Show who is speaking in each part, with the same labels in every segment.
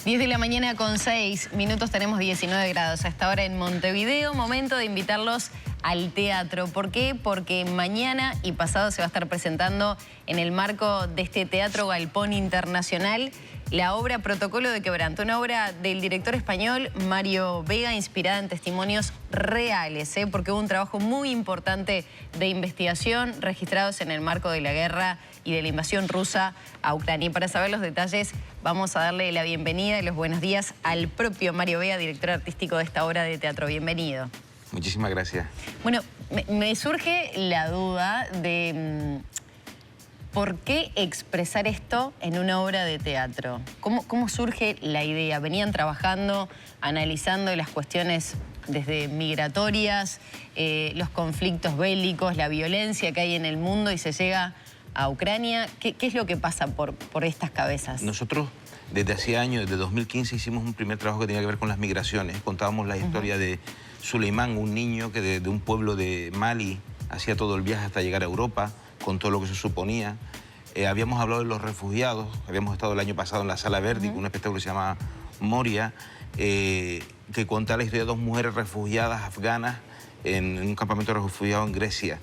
Speaker 1: 10 de la mañana con 6 minutos, tenemos 19 grados. Hasta ahora en Montevideo, momento de invitarlos al teatro. ¿Por qué? Porque mañana y pasado se va a estar presentando en el marco de este Teatro Galpón Internacional la obra Protocolo de Quebranto, una obra del director español Mario Vega, inspirada en testimonios reales, porque hubo un trabajo muy importante de investigación registrados en el marco de la guerra y de la invasión rusa a Ucrania. Y para saber los detalles, vamos a darle la bienvenida y los buenos días al propio Mario Vega, director artístico de esta obra de teatro. Bienvenido.
Speaker 2: Muchísimas gracias.
Speaker 1: Bueno, me surge la duda de ¿por qué expresar esto en una obra de teatro? ¿Cómo surge la idea? ¿Venían trabajando, analizando las cuestiones desde migratorias, los conflictos bélicos, la violencia que hay en el mundo y se llega a Ucrania? ¿Qué es lo que pasa por estas cabezas?
Speaker 2: Nosotros desde hace años, desde 2015, hicimos un primer trabajo que tenía que ver con las migraciones. Contábamos la historia de Suleimán, un niño que de un pueblo de Mali hacía todo el viaje hasta llegar a Europa, con todo lo que se suponía. Habíamos hablado de los refugiados, habíamos estado el año pasado en la Sala Verde, con un espectáculo que se llama Moria, que cuenta la historia de dos mujeres refugiadas afganas en un campamento de refugiados en Grecia.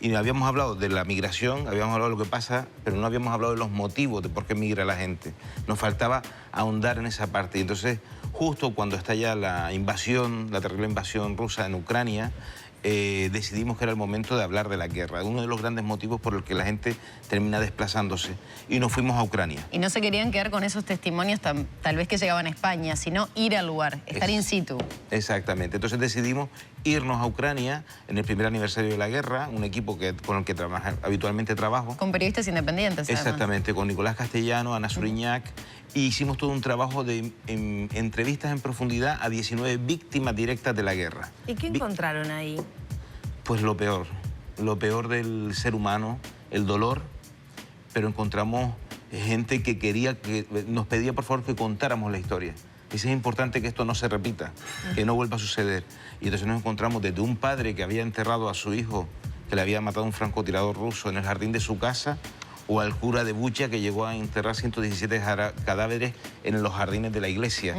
Speaker 2: Y habíamos hablado de la migración, habíamos hablado de lo que pasa, pero no habíamos hablado de los motivos de por qué migra la gente. Nos faltaba ahondar en esa parte. Y entonces, justo cuando estalla la invasión, la terrible invasión rusa en Ucrania, decidimos que era el momento de hablar de la guerra, uno de los grandes motivos por el que la gente termina desplazándose, y nos fuimos a Ucrania.
Speaker 1: Y no se querían quedar con esos testimonios tal vez que llegaban a España, sino ir al lugar, estar in situ.
Speaker 2: Exactamente, entonces decidimos irnos a Ucrania en el primer aniversario de la guerra, un equipo con el que habitualmente trabajo.
Speaker 1: Con periodistas independientes, además.
Speaker 2: Exactamente, con Nicolás Castellano, Ana Suriñac, y hicimos todo un trabajo de entrevistas en profundidad a 19 víctimas directas de la guerra.
Speaker 3: ¿Y qué encontraron ahí?
Speaker 2: Pues lo peor del ser humano, el dolor, pero encontramos gente que nos pedía por favor que contáramos la historia. Dice, es importante que esto no se repita, que no vuelva a suceder. Y entonces nos encontramos desde un padre que había enterrado a su hijo, que le había matado un francotirador ruso en el jardín de su casa, o al cura de Bucha que llegó a enterrar 117 cadáveres en los jardines de la iglesia.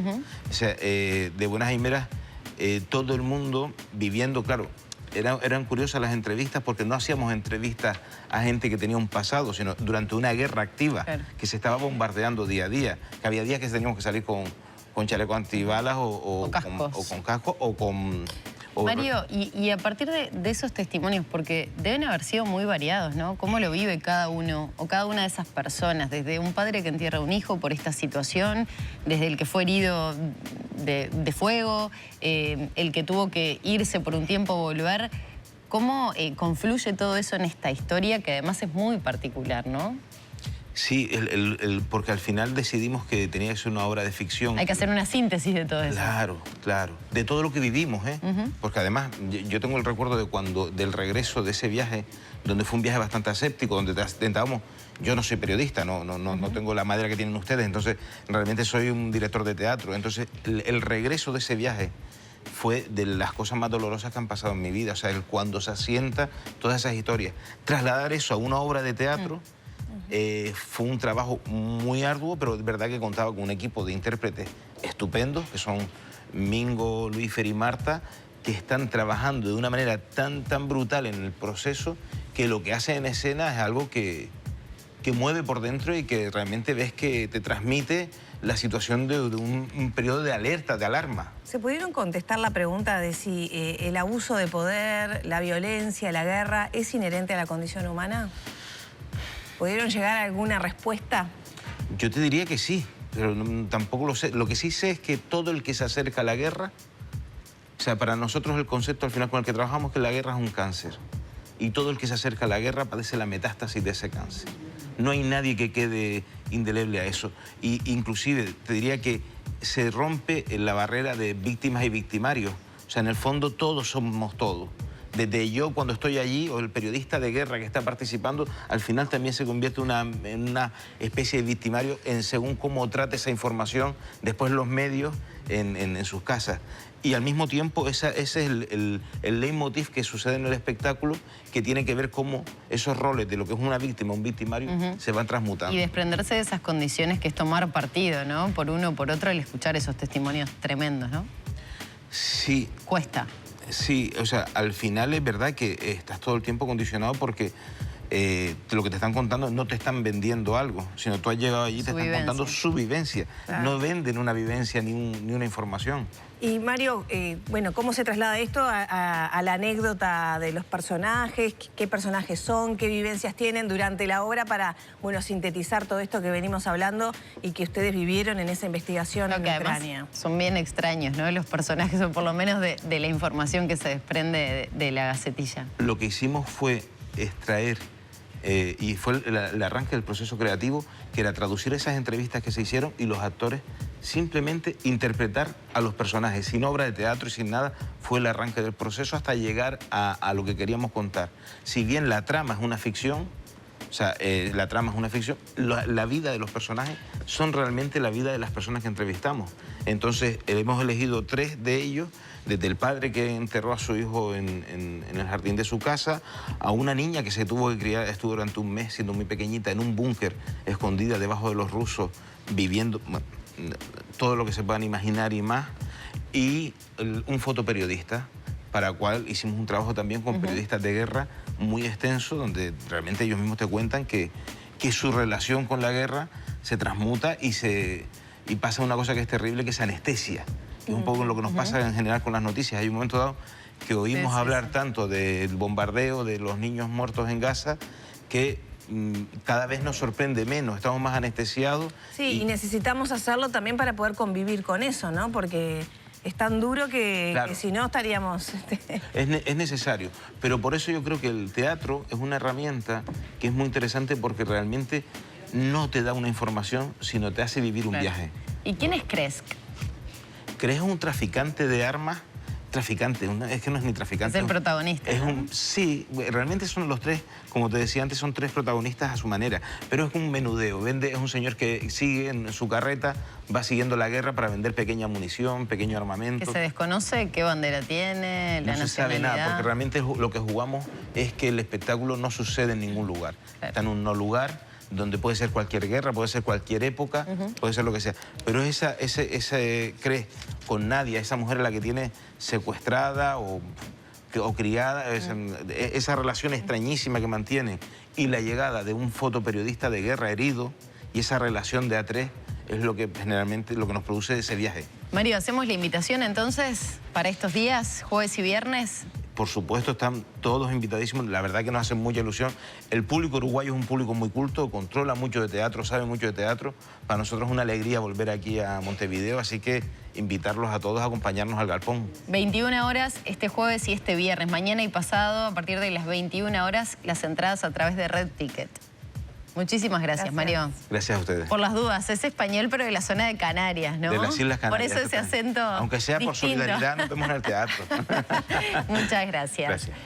Speaker 2: O sea, de buenas primeras, todo el mundo viviendo, claro, eran curiosas las entrevistas porque no hacíamos entrevistas a gente que tenía un pasado, sino durante una guerra activa, que se estaba bombardeando día a día, que había días que teníamos que salir con chaleco antibalas o con casco o con...
Speaker 1: Mario, y a partir de esos testimonios, porque deben haber sido muy variados, ¿no? ¿Cómo lo vive cada uno o cada una de esas personas? Desde un padre que entierra a un hijo por esta situación, desde el que fue herido de fuego, el que tuvo que irse por un tiempo, volver. ¿Cómo confluye todo eso en esta historia que además es muy particular, ¿no?
Speaker 2: Sí, porque al final decidimos que tenía que ser una obra de ficción.
Speaker 1: Hay que hacer una síntesis de todo eso.
Speaker 2: Claro, claro. De todo lo que vivimos, Porque además yo tengo el recuerdo del regreso de ese viaje, donde fue un viaje bastante aséptico, donde intentábamos... Yo no soy periodista, no tengo la madera que tienen ustedes, entonces realmente soy un director de teatro. Entonces el regreso de ese viaje fue de las cosas más dolorosas que han pasado en mi vida. O sea, cuando se asienta todas esas historias. Trasladar eso a una obra de teatro... fue un trabajo muy arduo, pero es verdad que contaba con un equipo de intérpretes estupendos, que son Mingo, Luífer y Marta, que están trabajando de una manera tan brutal en el proceso que lo que hacen en escena es algo que mueve por dentro y que realmente ves que te transmite la situación de un periodo de alerta, de alarma.
Speaker 3: ¿Se pudieron contestar la pregunta de si el abuso de poder, la violencia, la guerra es inherente a la condición humana? ¿Pudieron llegar a alguna respuesta?
Speaker 2: Yo te diría que sí, pero tampoco lo sé. Lo que sí sé es que todo el que se acerca a la guerra, o sea, para nosotros el concepto al final con el que trabajamos es que la guerra es un cáncer. Y todo el que se acerca a la guerra padece la metástasis de ese cáncer. No hay nadie que quede indeleble a eso. Y inclusive te diría que se rompe la barrera de víctimas y victimarios. O sea, en el fondo todos somos todos. desde yo cuando estoy allí o el periodista de guerra que está participando, al final también se convierte en una especie de victimario en según cómo trate esa información después los medios en sus casas. Y al mismo tiempo ese es el leitmotiv que sucede en el espectáculo, que tiene que ver cómo esos roles de lo que es una víctima, un victimario, se van transmutando.
Speaker 1: Y desprenderse de esas condiciones que es tomar partido, ¿no? Por uno o por otro, el escuchar esos testimonios tremendos, ¿no?
Speaker 2: Sí.
Speaker 1: Cuesta.
Speaker 2: Sí, o sea, al final es verdad que estás todo el tiempo condicionado porque lo que te están contando no te están vendiendo algo, sino tú has llegado allí y te están contando su vivencia.
Speaker 3: Claro.
Speaker 2: No venden una vivencia ni una información.
Speaker 3: Y Mario, bueno, ¿cómo se traslada esto a la anécdota de los personajes? ¿Qué personajes son? ¿Qué vivencias tienen durante la obra para, bueno, sintetizar todo esto que venimos hablando y que ustedes vivieron en esa investigación en Ucrania?
Speaker 1: Son bien extraños, ¿no? Los personajes, o por lo menos de la información que se desprende de la Gacetilla.
Speaker 2: Lo que hicimos fue extraer, y fue el arranque del proceso creativo, que era traducir esas entrevistas que se hicieron y los actores simplemente interpretar a los personajes, sin obra de teatro y sin nada. Fue el arranque del proceso hasta llegar a lo que queríamos contar. Si bien la trama es una ficción, o sea, la trama es una ficción, la vida de los personajes son realmente la vida de las personas que entrevistamos. Entonces, hemos elegido 3 de ellos, desde el padre que enterró a su hijo en el jardín de su casa, a una niña que se tuvo que criar, estuvo durante un mes, siendo muy pequeñita, en un búnker, escondida debajo de los rusos, viviendo todo lo que se puedan imaginar y más, y un fotoperiodista, para el cual hicimos un trabajo también con periodistas de guerra muy extenso, donde realmente ellos mismos te cuentan que su relación con la guerra se transmuta y pasa una cosa que es terrible, que es anestesia. Que es un poco lo que nos pasa en general con las noticias. Hay un momento dado que oímos hablar tanto del bombardeo, de los niños muertos en Gaza, que cada vez nos sorprende menos, estamos más anestesiados.
Speaker 3: Sí, y necesitamos hacerlo también para poder convivir con eso, ¿no? Porque es tan duro que si no estaríamos...
Speaker 2: Es necesario, pero por eso yo creo que el teatro es una herramienta que es muy interesante porque realmente no te da una información, sino te hace vivir un viaje.
Speaker 1: ¿Y quién es Kresk?
Speaker 2: Kresk es un traficante de armas, es que no es ni traficante.
Speaker 1: Es el protagonista.
Speaker 2: Sí, realmente son los 3, como te decía antes, son 3 protagonistas a su manera, pero es un menudeo. Es un señor que sigue en su carreta, va siguiendo la guerra para vender pequeña munición, pequeño armamento.
Speaker 1: ¿Que se desconoce qué bandera tiene, la nacionalidad?
Speaker 2: No se sabe nada, porque realmente lo que jugamos es que el espectáculo no sucede en ningún lugar. Claro. Está en un no lugar, donde puede ser cualquier guerra, puede ser cualquier época, puede ser lo que sea. Pero ese Kresk con Nadia, esa mujer a la que tiene secuestrada o criada, esa relación extrañísima que mantiene, y la llegada de un fotoperiodista de guerra herido, y esa relación de A3 es lo que generalmente nos produce ese viaje.
Speaker 1: Mario, ¿hacemos la invitación entonces para estos días, jueves y viernes?
Speaker 2: Por supuesto, están todos invitadísimos. La verdad que nos hace mucha ilusión. El público uruguayo es un público muy culto, controla mucho de teatro, sabe mucho de teatro. Para nosotros es una alegría volver aquí a Montevideo, así que invitarlos a todos a acompañarnos al Galpón.
Speaker 1: 21 horas este jueves y este viernes, mañana y pasado, a partir de las 21 horas, las entradas a través de Red Ticket. Muchísimas gracias, Mario.
Speaker 2: Gracias a ustedes.
Speaker 1: Por las dudas, es español, pero de la zona de Canarias, ¿no?
Speaker 2: De las Islas Canarias.
Speaker 1: Por eso ese acento
Speaker 2: Aunque sea
Speaker 1: distinto.
Speaker 2: por solidaridad, nos vemos en el teatro.
Speaker 1: Muchas gracias.
Speaker 2: Gracias.